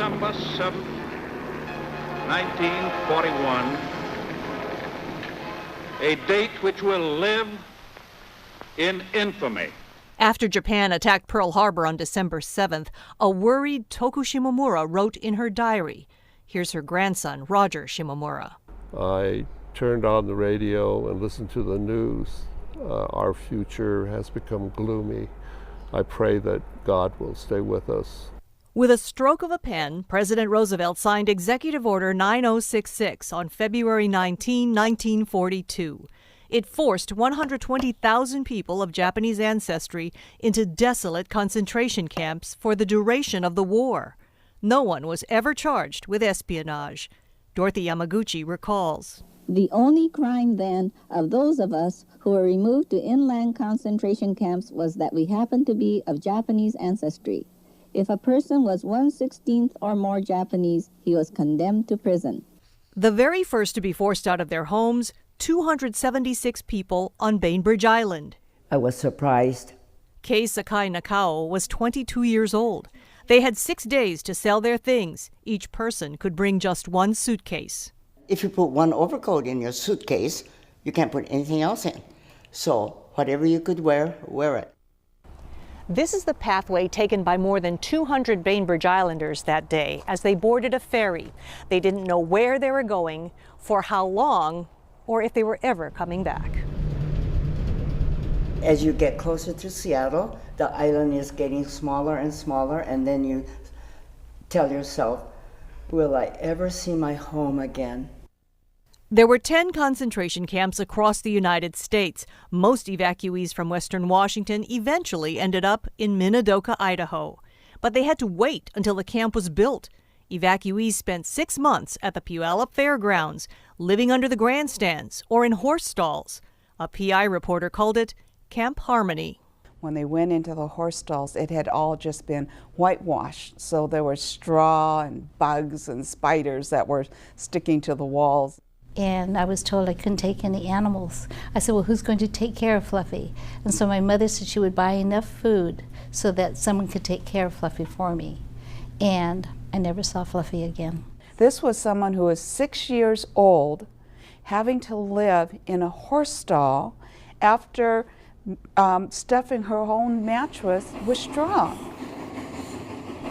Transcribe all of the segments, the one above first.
December 7th, 1941, a date which will live in infamy. After Japan attacked Pearl Harbor on December 7th, a worried Toku Shimomura wrote in her diary. Here's her grandson, Roger Shimomura. I turned on the radio and listened to the news. Our future has become gloomy. I pray that God will stay with us. With a stroke of a pen, President Roosevelt signed Executive Order 9066 on February 19, 1942. It forced 120,000 people of Japanese ancestry into desolate concentration camps for the duration of the war. No one was ever charged with espionage. Dorothy Yamaguchi recalls. The only crime then of those of us who were removed to inland concentration camps was that we happened to be of Japanese ancestry. If a person was 1/16 or more Japanese, he was condemned to prison. The very first to be forced out of their homes, 276 people on Bainbridge Island. I was surprised. Kei Sakai Nakao was 22 years old. They had 6 days to sell their things. Each person could bring just one suitcase. If you put one overcoat in your suitcase, you can't put anything else in. So whatever you could wear, wear it. This is the pathway taken by more than 200 Bainbridge Islanders that day as they boarded a ferry. They didn't know where they were going, for how long, or if they were ever coming back. As you get closer to Seattle, the island is getting smaller and smaller, and then you tell yourself, will I ever see my home again? There were 10 concentration camps across the United States. Most evacuees from Western Washington eventually ended up in Minidoka, Idaho. But they had to wait until the camp was built. Evacuees spent 6 months at the Puyallup Fairgrounds, living under the grandstands or in horse stalls. A PI reporter called it Camp Harmony. When they went into the horse stalls, it had all just been whitewashed. So there was straw and bugs and spiders that were sticking to the walls. And I was told I couldn't take any animals. I said, well, who's going to take care of Fluffy? And so my mother said she would buy enough food so that someone could take care of Fluffy for me. And I never saw Fluffy again. This was someone who was 6 years old, having to live in a horse stall after stuffing her own mattress with straw.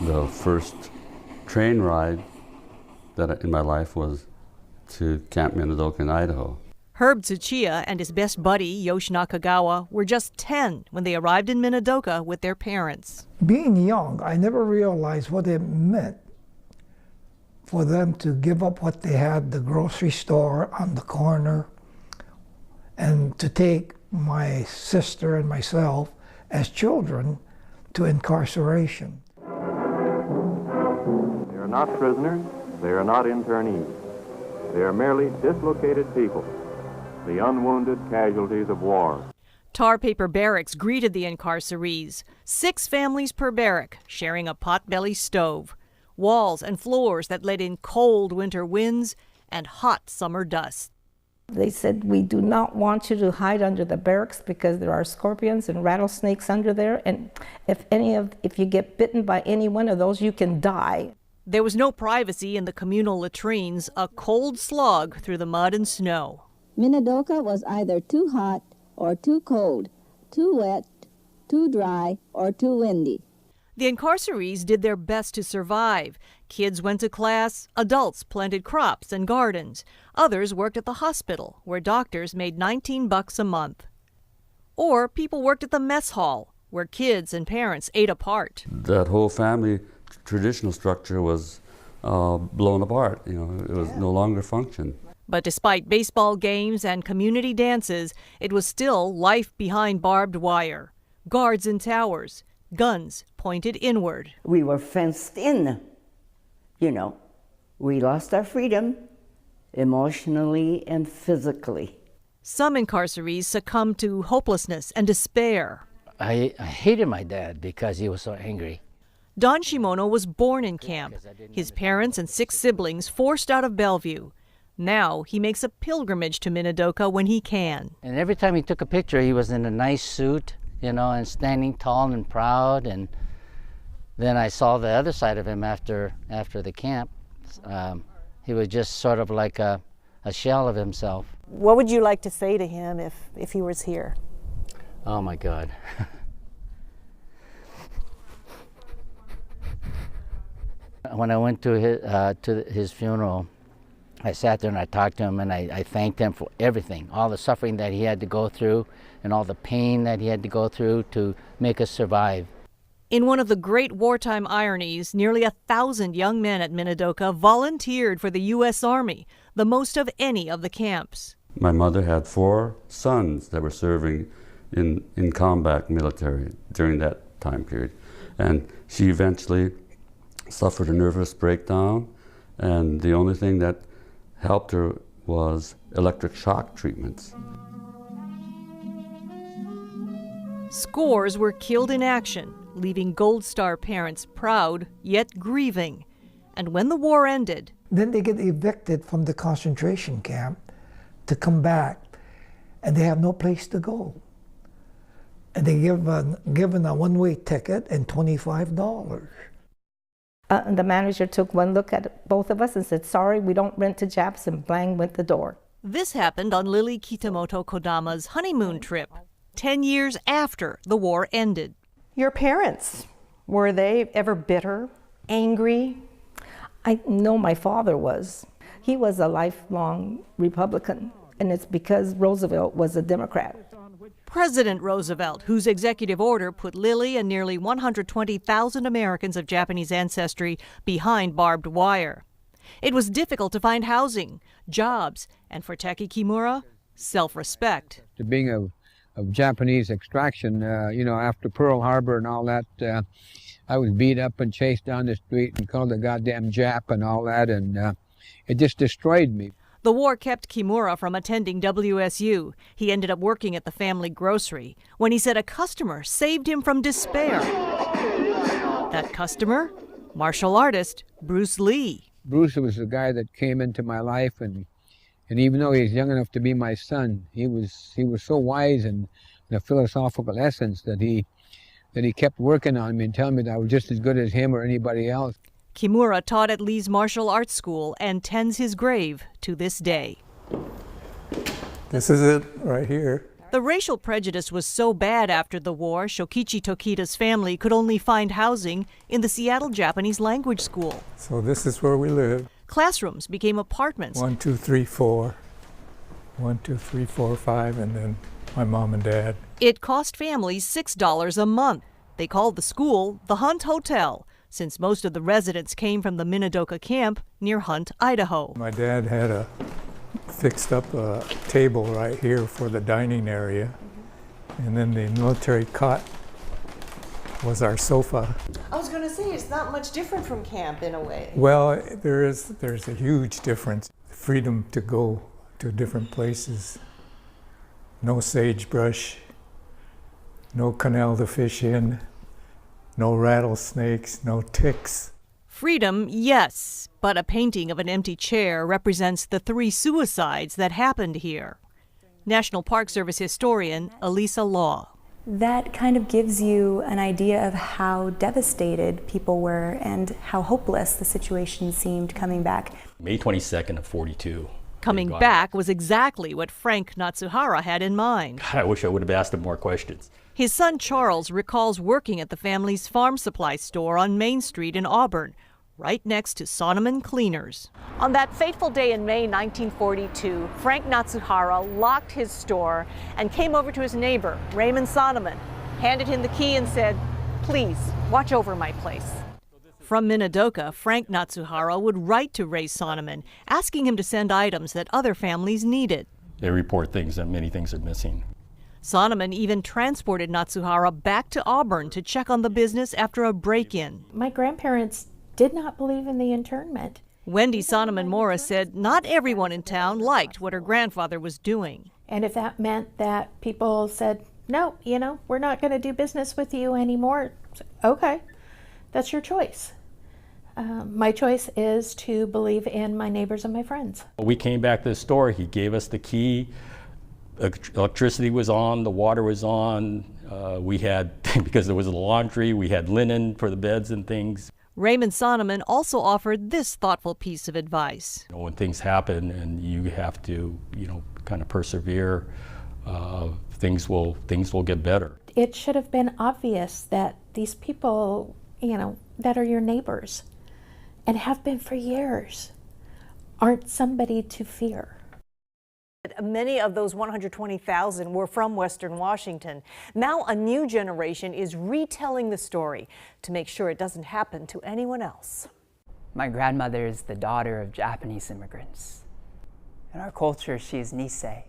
The first train ride in my life was to Camp Minidoka in Idaho. Herb Tsuchiya and his best buddy, Yoshi Nakagawa, were just 10 when they arrived in Minidoka with their parents. Being young, I never realized what it meant for them to give up what they had, the grocery store on the corner, and to take my sister and myself as children to incarceration. They are not prisoners, they are not internees. They are merely dislocated people, the unwounded casualties of war. Tar paper barracks greeted the incarcerees. 6 families per barrack, sharing a potbelly stove. Walls and floors that let in cold winter winds and hot summer dust. They said, we do not want you to hide under the barracks because there are scorpions and rattlesnakes under there, and if you get bitten by any one of those, you can die. There was no privacy in the communal latrines, a cold slog through the mud and snow. Minidoka was either too hot or too cold, too wet, too dry, or too windy. The incarcerees did their best to survive. Kids went to class, adults planted crops and gardens. Others worked at the hospital, where doctors made $19 a month. Or people worked at the mess hall, where kids and parents ate apart. That whole family traditional structure was blown apart. It was no longer functioned. But despite baseball games and community dances, it was still life behind barbed wire. Guards in towers, guns pointed inward. We were fenced in. We lost our freedom emotionally and physically. Some incarcerees succumbed to hopelessness and despair. I hated my dad because he was so angry. Don Shimono was born in camp. His parents and 6 siblings forced out of Bellevue. Now he makes a pilgrimage to Minidoka when he can. And every time he took a picture, he was in a nice suit, and standing tall and proud. And Then I saw the other side of him after the camp. He was just sort of like a shell of himself. What would you like to say to him if he was here? Oh my God. When I went to his funeral, I sat there and I talked to him and I thanked him for everything, all the suffering that he had to go through and all the pain that he had to go through to make us survive. In one of the great wartime ironies, nearly 1,000 young men at Minidoka volunteered for the U.S. Army, the most of any of the camps. My mother had 4 sons that were serving in combat military during that time period. And she eventually suffered a nervous breakdown, and the only thing that helped her was electric shock treatments. Scores were killed in action, leaving Gold Star parents proud yet grieving. And when the war ended, then they get evicted from the concentration camp to come back, and they have no place to go. And they given a one-way ticket and $25. The manager took one look at both of us and said, "Sorry, we don't rent to Japs," and bang went the door. This happened on Lily Kitamoto Kodama's honeymoon trip, 10 years after the war ended. Your parents, were they ever bitter, angry? I know my father was. He was a lifelong Republican, and it's because Roosevelt was a Democrat. President Roosevelt, whose executive order put Lily and nearly 120,000 Americans of Japanese ancestry behind barbed wire. It was difficult to find housing, jobs, and for Taki Kimura, self-respect. Being of Japanese extraction, you know, after Pearl Harbor and all that, I was beat up and chased down the street and called a goddamn Jap and all that, and it just destroyed me. The war kept Kimura from attending WSU. He ended up working at the family grocery when he said a customer saved him from despair. That customer? Martial artist Bruce Lee. Bruce was the guy that came into my life, and even though he's young enough to be my son, he was so wise and the philosophical essence that he kept working on me and telling me that I was just as good as him or anybody else. Kimura taught at Lee's martial arts school and tends his grave to this day. This is it right here. The racial prejudice was so bad after the war, Shokichi Tokita's family could only find housing in the Seattle Japanese Language School. So this is where we live. Classrooms became apartments. 1, 2, 3, 4. 1, 2, 3, 4, 5, and then my mom and dad. It cost families $6 a month. They called the school the Hunt Hotel, since most of the residents came from the Minidoka camp near Hunt, Idaho. My dad had fixed up a table right here for the dining area, and then the military cot was our sofa. I was going to say, it's not much different from camp in a way. Well, there's a huge difference. Freedom to go to different places. No sagebrush, no canal to fish in, no rattlesnakes, no ticks. Freedom, yes, but a painting of an empty chair represents the 3 suicides that happened here. National Park Service historian Elisa Law. That kind of gives you an idea of how devastated people were and how hopeless the situation seemed coming back. May 22nd of 42. Coming back was exactly what Frank Natsuhara had in mind. God, I wish I would have asked him more questions. His son Charles recalls working at the family's farm supply store on Main Street in Auburn, right next to Sonneman Cleaners. On that fateful day in May 1942, Frank Natsuhara locked his store and came over to his neighbor, Raymond Sonneman, handed him the key and said, "Please, watch over my place." From Minidoka, Frank Natsuhara would write to Ray Sonneman, asking him to send items that other families needed. They report things that many things are missing. Sonneman even transported Natsuhara back to Auburn to check on the business after a break-in. My grandparents did not believe in the internment. Wendy Sonneman Morris said not everyone in town liked what her grandfather was doing. And if that meant that people said, "No, you know, we're not going to do business with you anymore," okay, that's your choice. My choice is to believe in my neighbors and my friends. We came back to the store, he gave us the key, electricity was on, the water was on, We had, because there was the laundry, we had linen for the beds and things. Raymond Sonneman also offered this thoughtful piece of advice. You know, when things happen and you have to, kind of persevere, things will get better. It should have been obvious that these people, that are your neighbors and have been for years, aren't somebody to fear. Many of those 120,000 were from Western Washington. Now a new generation is retelling the story to make sure it doesn't happen to anyone else. My grandmother is the daughter of Japanese immigrants. In our culture, she is Nisei.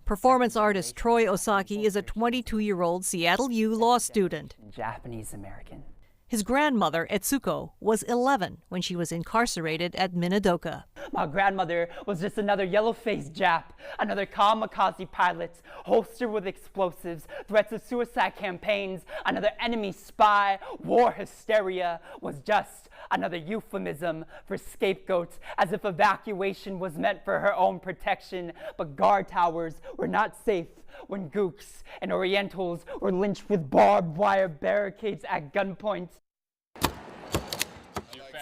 Performance artist Troy Osaki is a 22-year-old Seattle U law student. Japanese American. His grandmother, Etsuko, was 11 when she was incarcerated at Minidoka. My grandmother was just another yellow-faced Jap, another kamikaze pilot, holstered with explosives, threats of suicide campaigns, another enemy spy. War hysteria was just another euphemism for scapegoats, as if evacuation was meant for her own protection. But guard towers were not safe when gooks and Orientals were lynched with barbed wire barricades at gunpoint.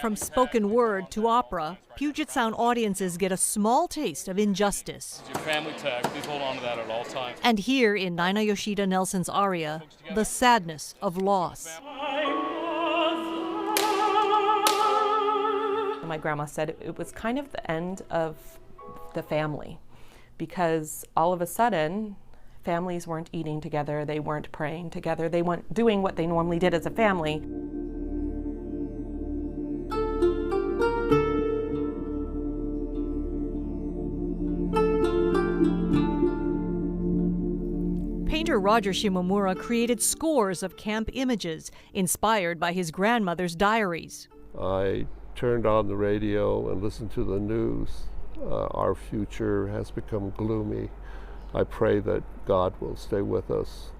From spoken word to opera, Puget Sound audiences get a small taste of injustice. Your family tag, please hold on to that at all times. And here in Nina Yoshida Nelson's aria, the sadness of loss. My grandma said it was kind of the end of the family, because all of a sudden families weren't eating together, they weren't praying together, they weren't doing what they normally did as a family. Painter Roger Shimomura created scores of camp images inspired by his grandmother's diaries. I turned on the radio and listened to the news. Our future has become gloomy. I pray that God will stay with us.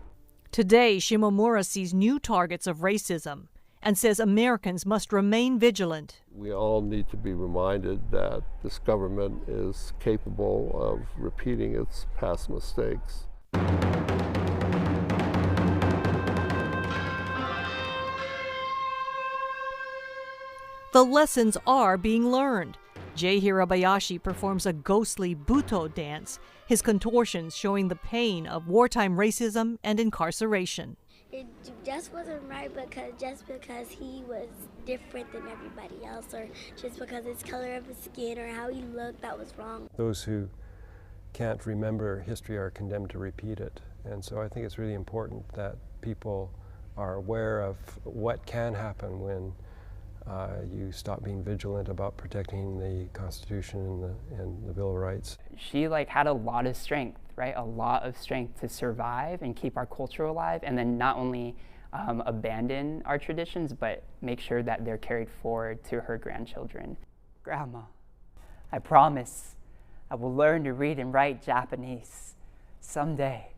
Today, Shimomura sees new targets of racism and says Americans must remain vigilant. We all need to be reminded that this government is capable of repeating its past mistakes. The lessons are being learned. Jay Hirabayashi performs a ghostly Buto dance, his contortions showing the pain of wartime racism and incarceration. It just wasn't right just because he was different than everybody else, or just because his color of his skin or how he looked, that was wrong. Those who can't remember history are condemned to repeat it. And so I think it's really important that people are aware of what can happen when you stop being vigilant about protecting the Constitution and the Bill of Rights. She had a lot of strength, right? A lot of strength to survive and keep our culture alive, and then not only abandon our traditions, but make sure that they're carried forward to her grandchildren. Grandma, I promise I will learn to read and write Japanese. Someday,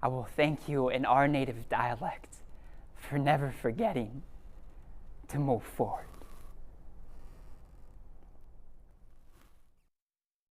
I will thank you in our native dialect for never forgetting to move forward.